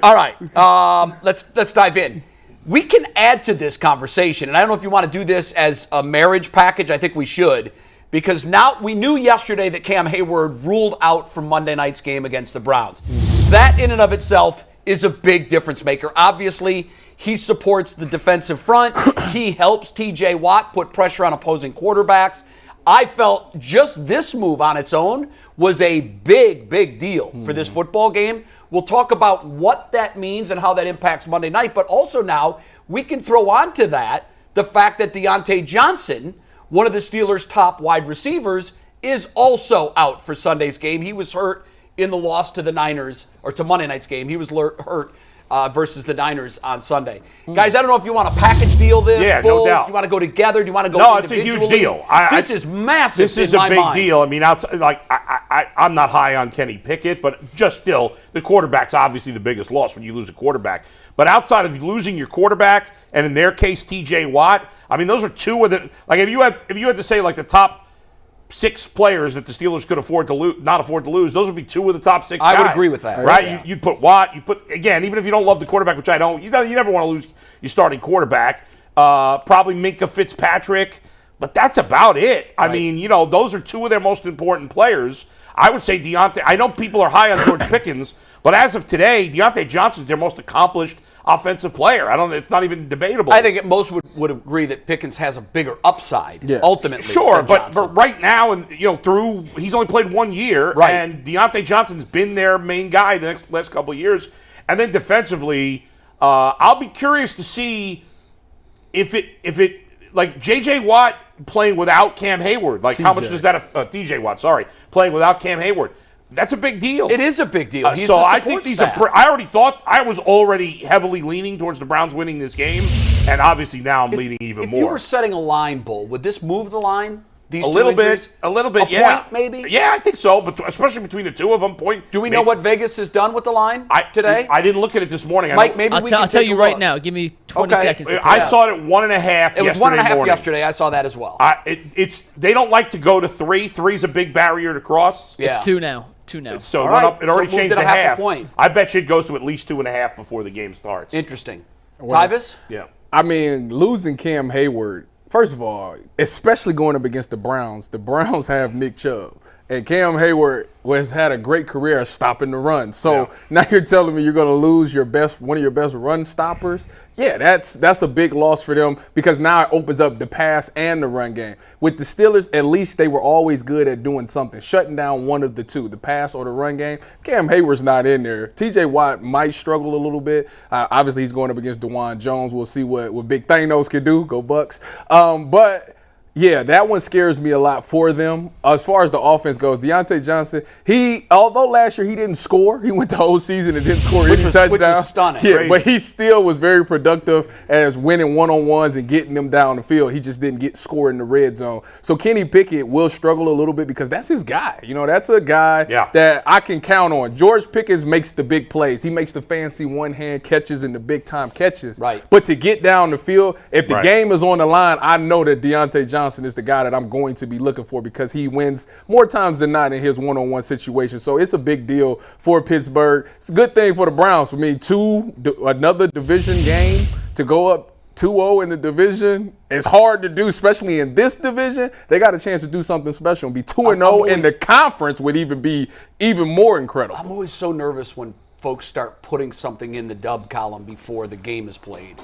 All right, let's dive in. We can add to this conversation, and I don't know if you want to do this as a marriage package. I think we should, because now we knew yesterday that Cam Heyward ruled out from Monday night's game against the Browns. That in and of itself is a big difference maker. Obviously, he supports the defensive front. He helps T.J. Watt put pressure on opposing quarterbacks. I felt just this move on its own was a big, big deal for this football game. We'll talk about what that means and how that impacts Monday night, but also now we can throw on to that the fact that Diontae Johnson, one of the Steelers' top wide receivers, is also out for Sunday's game. He was hurt in the loss to the Niners, or to Monday night's game. He was hurt versus the Niners on Sunday. Guys, I don't know if you want to package deal this. Yeah, no doubt. Do you want to go together? Do you want to go No, it's a huge deal. This is massive. This is a big deal. I mean, outside, like I'm not high on Kenny Pickett, but just still, the quarterback's obviously the biggest loss when you lose a quarterback. But outside of losing your quarterback, and in their case, T.J. Watt, I mean, those are two of the, like if you had to say like the top 6 players that the Steelers could not afford to lose, those would be 2 of the top 6 guys. I would agree with that. Right? Yeah. You'd put Watt, again, even if you don't love the quarterback, which I don't, you never want to lose your starting quarterback. Probably Minka Fitzpatrick, but that's about it. I mean, those are 2 of their most important players. I would say Diontae, I know people are high on George Pickens, but as of today, Diontae Johnson's their most accomplished offensive player. It's not even debatable. I think most would agree that Pickens has a bigger upside, ultimately. Sure, but right now, and he's only played 1 year, and Diontae Johnson's been their main guy the last couple of years. And then defensively, I'll be curious to see if it like J.J. Watt playing without Cam Heyward, like how much does that T.J. Watt, playing without Cam Heyward. That's a big deal. It is a big deal. So I think I was already heavily leaning towards the Browns winning this game, and obviously now I'm leaning even more. If you were setting a line, Bull, would this move the line? A little bit, yeah. Point, maybe? Yeah, I think so, but especially between the 2 of them. Do we know what Vegas has done with the line today? I didn't look at it this morning. Mike, maybe I'll tell you right now. Give me 20 seconds. I saw it at 1.5 yesterday morning. It was 1.5 yesterday. I saw that as well. They don't like to go to 3. 3's a big barrier to cross. Yeah. It's 2 now. 2 now. So it already changed to half. I bet you it goes to at least 2.5 before the game starts. Interesting. Tyvis? Yeah. I mean, losing Cam Heyward, first of all, especially going up against the Browns have Nick Chubb. And Cam Heyward has had a great career stopping the run. So now you're telling me you're going to lose one of your best run stoppers? Yeah, that's a big loss for them because now it opens up the pass and the run game. With the Steelers, at least they were always good at doing something, shutting down one of the 2, the pass or the run game. Cam Heyward's not in there. T.J. Watt might struggle a little bit. Obviously, he's going up against DeJuan Jones. We'll see what Big Thanos can do. Go Bucks. But yeah, that one scares me a lot for them. As far as the offense goes, Diontae Johnson, although last year he didn't score, he went the whole season and didn't score any touchdowns. Which was stunning. Yeah, but he still was very productive as winning one-on-ones and getting them down the field. He just didn't get scored in the red zone. So Kenny Pickett will struggle a little bit because that's his guy. That's a guy that I can count on. George Pickens makes the big plays. He makes the fancy one-hand catches and the big-time catches. Right. But to get down the field, if the game is on the line, I know that Diontae Johnson is the guy that I'm going to be looking for because he wins more times than not in his one-on-one situation. So it's a big deal for Pittsburgh. It's a good thing for the Browns. For me, another division game to go up 2-0 in the division. It's hard to do, especially in this division. They got a chance to do something special and be 2-0 in the conference would be even more incredible. I'm always so nervous when folks start putting something in the dub column before the game is played.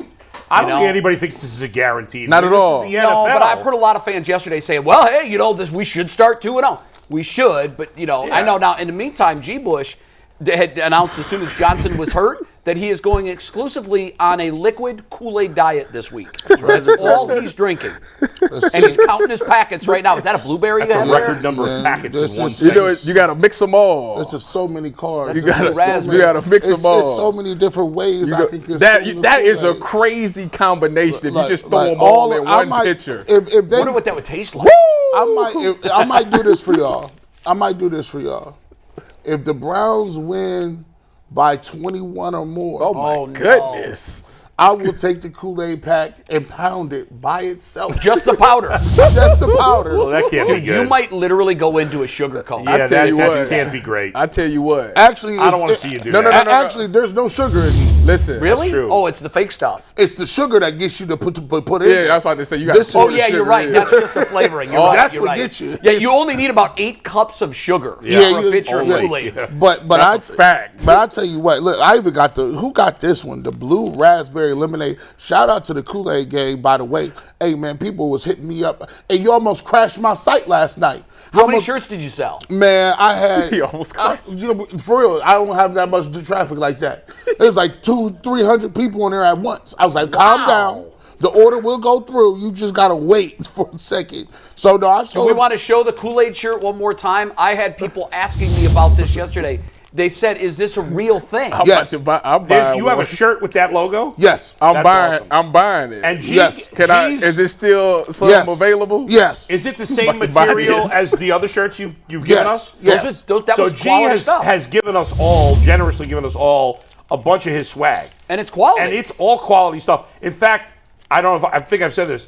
I don't think anybody thinks this is a guarantee. Not at all. The NFL. No, but I've heard a lot of fans yesterday saying, well, hey, we should start 2-0. We should, but, I know now, in the meantime, G. Bush had announced as soon as Johnson was hurt that he is going exclusively on a liquid Kool-Aid diet this week. That's all he's drinking. And he's counting his packets right now. Is that a blueberry? That's a record number of packets in one you got to mix them all. There's just so many carbs. You got to mix them all. There's so many different ways I can consume that is a crazy combination if you just throw them all in one pitcher. I wonder what that would taste like. I might do this for y'all. If the Browns win by 21 or more. Oh, my goodness. I will take the Kool-Aid pack and pound it by itself. Just the powder. Just the powder. Well, that can't be good. You might literally go into a sugar coma. Yeah, I tell you that what. can't be great. I tell you what. Actually, I don't want to see you do No, that. no, no. Actually, there's no sugar in these. Listen. Really? true. Oh, it's the fake stuff. It's the sugar that gets you to put in. Yeah, that's what they say. You got This to is- Oh, yeah, you're right. That's just the flavoring. You're Oh, right. that's you're what right. gets you. Yeah, you only need about 8 cups of sugar Yeah, for a pitcher of Kool-Aid. But That's a fact. But I tell you what, look, I even got who got this one? The blue raspberry lemonade. Shout out to the Kool-Aid gang, by the way. Hey man, people was hitting me up, and you almost crashed my site last night. How many shirts did you sell? Man, I had. He almost crashed. You know, for real, I don't have that much traffic like that. It was like 200-300 people in there at once. I was like, calm down. The order will go through. You just gotta wait for a second. So no, I Do told we want to show the Kool-Aid shirt one more time? I had people asking me about this yesterday. They said, "Is this a real thing?" Yes. I'm buying You have one. a shirt with that logo? yes. That's awesome. I'm buying it. And G, Yes. Is it still some Yes. available? Yes. is it the same about to buy material this. as the other shirts you've given Yes. us? Yes. That So was G quality stuff. has given us all, generously given us all, a bunch of his swag. And it's quality. And it's all quality stuff. In fact, I don't know if I think I've said this.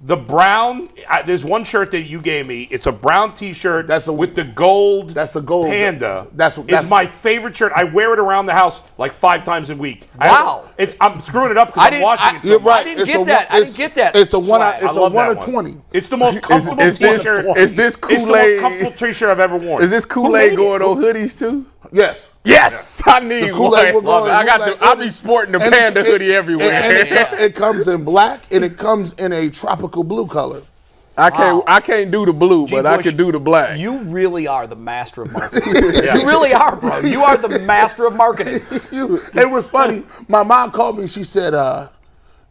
The brown, there's one shirt that you gave me. It's a brown T-shirt with the gold. That's a gold panda. That's my favorite shirt. I wear it around the house like 5 times a week. Wow. I'm screwing it up because I'm washing it. So You're much. right. I didn't get that. I didn't get that It's a one. swag. It's I a love 1 that of 20. It's the most comfortable is this- T-shirt. is this It's the most Kool-Aid- comfortable T-shirt I've ever worn. Is this Kool-Aid going on hoodies too? Yes. Yes, I need Kool-Aid will one. go- I got Kool-Aid- I'll be sporting the and panda it- hoodie everywhere. And it comes in black and it comes in a tropical blue color. I can't do the blue, but I Bush, can do the black. You really are the master of marketing. You really are, bro. You are the master of marketing. It was funny. My mom called me. She said,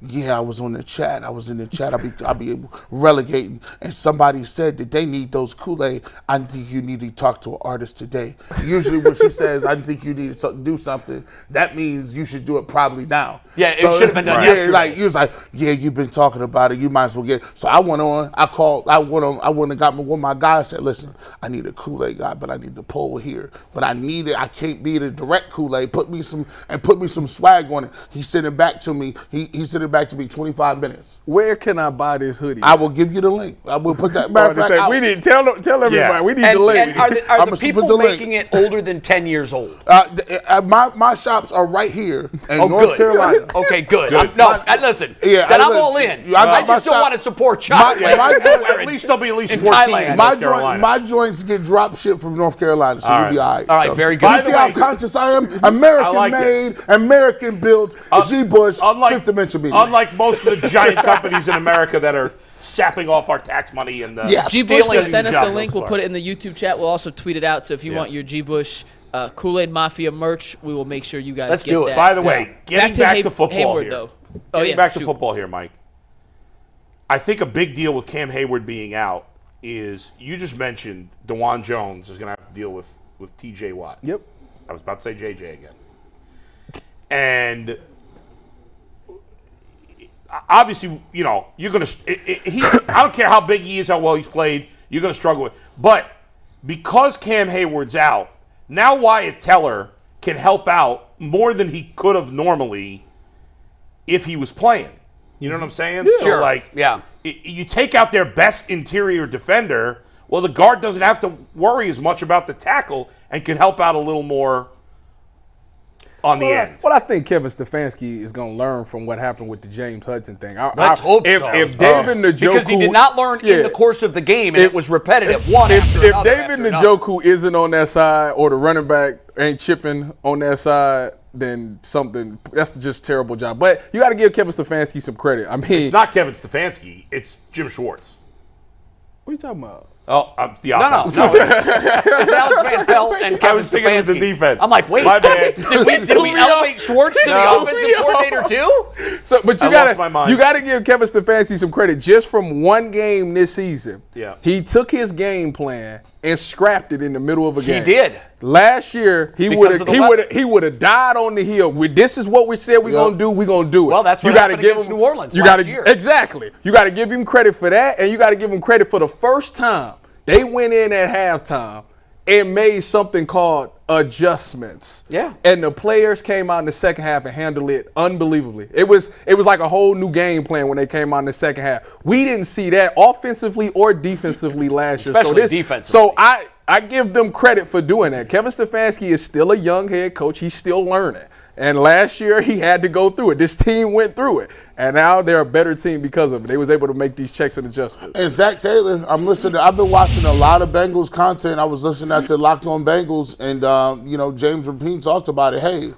yeah, I was on the chat. I was in the chat. I'll be relegating. And somebody said that they need those Kool-Aid. I think you need to talk to an artist today. Usually when she says, I think you need to do something, that means you should do it probably now. Yeah, it should have been done Yeah, yesterday. like, you was like, yeah, you've been talking about it. You might as well get it. So I went on. I went and got one of my guys said, listen, I need a Kool-Aid guy, but I need the pole here. But I need it. I can't be the direct Kool-Aid. Put me some swag on it. He sent it back to me. He sent it back to me 25 minutes. Where can I buy this hoodie? I will give you the link. I will put that. Matter of fact, we need tell everybody. Yeah. We need And, the link. and are the I'ma people put the link. making it older than 10 years old? my shops are right here in Oh, North good. Carolina. Okay, good. Listen. Yeah, then I'm listen, all in. I got I my just don't shop- want to support child my- labor my- somewhere At least there'll be at least in 14 Thailand. in My North Carolina. my joints get drop shipped from North Carolina, so All you'll be right. all right. All right, So, very good. You By see the how way- conscious I am? American like made, American built. G. Bush, Fifth Dimension Media. Unlike most of the giant companies in America that are sapping off our tax money and Yes. G. Bush Stealing just sent us the jobs link. thus We'll far. put it in the YouTube chat. We'll also tweet it out. So if you Yeah. want your G. Bush Kool-Aid Mafia merch, we will make sure you guys Let's get do it. that. By the way, getting back to football Hayward, here. though. Getting back to shoot. football here, Mike. I think a big deal with Cam Heyward being out is you just mentioned DeJuan Jones is going to have to deal with T.J. Watt. Yep. I was about to say J.J. again. And obviously, you know, you're going to – I don't care how big he is, how well he's played, you're going to struggle with. But because Cam Heyward's out, now Wyatt Teller can help out more than he could have normally if he was playing. You know what I'm saying? Sure. So, like, Yeah. you take out their best interior defender, well, the guard doesn't have to worry as much about the tackle and can help out a little more on the end. Well, I think Kevin Stefanski is going to learn from what happened with the James Hudson thing. Let's hope so. If David Njoku, Because he did not learn in the course of the game, and it was repetitive. If David Njoku isn't on that side or the running back ain't chipping on that side, then that's just a terrible job. But you got to give Kevin Stefanski some credit. I mean, It's not Kevin Stefanski, it's Jim Schwartz. what are you talking about? Oh, I'm the No, offense. it's Alex Van Pelt and Kevin was thinking it was the Stefanski. defense. I'm like, wait, My bad. did we elevate Schwartz to the No. offensive coordinator too? So, but I lost my mind. you got to give Kevin Stefanski some credit just from one game this season. Yeah. He took his game plan and scrapped it in the middle of a He game. did. Last year, he Because of the weather. would have died on the hill. This is what we said we're gonna do. We're gonna do it. Well, that's what you gotta happened give against him, New Orleans You last gotta year. exactly. You got to give him credit for that, and you got to give him credit for the first time they went in at halftime and made something called adjustments. Yeah. And the players came out in the second half and handled it unbelievably. It was like a whole new game plan when they came out in the second half. We didn't see that offensively or defensively last year. Especially defensively. So I give them credit for doing that. Kevin Stefanski is still a young head coach. He's still learning. And last year, he had to go through it. This team went through it. And now they're a better team because of it. They was able to make these checks and adjustments. And Zach Taylor, I've been watching a lot of Bengals content. I was listening to Locked On Bengals, and, James Rapine talked about it. Hey,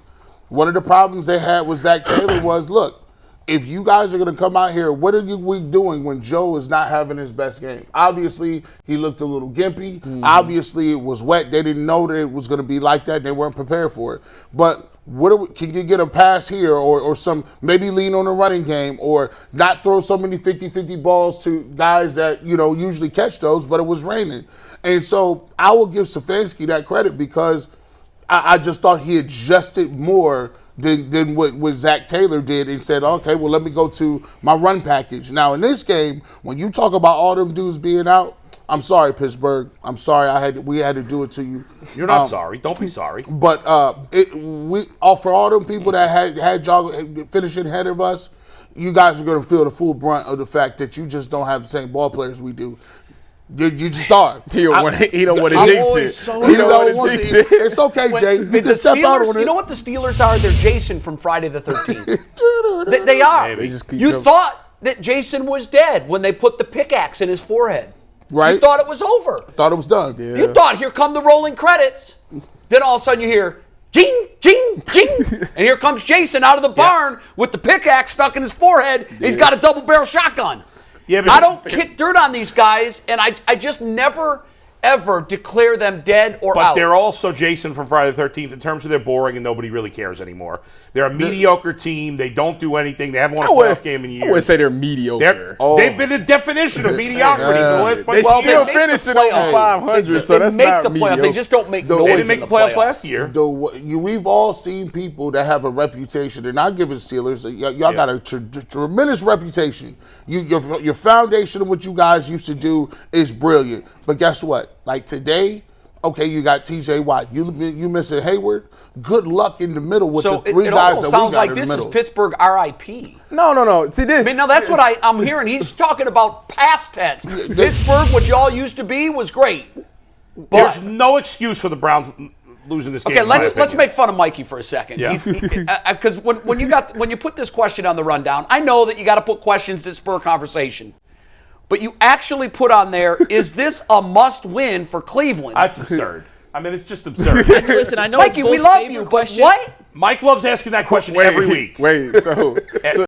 one of the problems they had with Zach Taylor was, look, if you guys are going to come out here, what are we doing when Joe is not having his best game? Obviously, he looked a little gimpy. Mm-hmm. Obviously, it was wet. They didn't know that it was going to be like that. They weren't prepared for it. But can you get a pass here or some maybe lean on the running game or not throw so many 50-50 balls to guys that, usually catch those, but it was raining. And so I will give Stefanski that credit because I just thought he adjusted more than what Zach Taylor did and said, okay, well, let me go to my run package. Now, in this game, when you talk about all them dudes being out, I'm sorry, Pittsburgh. I'm sorry we had to do it to you. You're not sorry. Don't be sorry. But for all them people that had y'all finishing ahead of us, you guys are going to feel the full brunt of the fact that you just don't have the same ball players we do. You just are. He don't want to jinx it. He don't want to. It's okay, Jay. You can step out on it. You know what the Steelers are? They're Jason from Friday the 13th. They are. You thought that Jason was dead when they put the pickaxe in his forehead. Right. You thought it was over. Thought it was done. Yeah. You thought, here come the rolling credits. Then all of a sudden you hear, jing, jing, jing. And here comes Jason out of the barn with the pickaxe stuck in his forehead. Yeah. He's got a double-barrel shotgun. Yeah, I don't kick dirt on these guys, and I just never, ever declare them dead or out. But they're also Jason from Friday the 13th in terms of they're boring and nobody really cares anymore. They're a mediocre team. They don't do anything. They haven't won a playoff game in years. I wouldn't say they're mediocre. They've been the definition of mediocrity for the last They still finishing over 500, so that's not mediocre. They just don't make noise. They didn't make the playoffs last year. We've all seen people that have a reputation. And I give it Steelers. Y'all got a tremendous reputation. Your foundation of what you guys used to do is brilliant. But guess what? Like today, okay, you got T.J. Watt. You missing Heyward. Good luck in the middle with the three guys that we got in the middle. Sounds like this is Pittsburgh R.I.P. No. See this. I mean, now that's what I'm hearing. He's talking about past tense. Pittsburgh, what y'all used to be, was great. But there's no excuse for the Browns losing this game. Okay, let's make fun of Mikey for a second. Because when you put this question on the rundown, I know that you got to put questions that spur conversation. But you actually put on there, is this a must-win for Cleveland? That's absurd. I mean, it's just absurd. Listen, I know Mikey, it's we Bull's love favorite you, question. What? Mike loves asking that question every week. So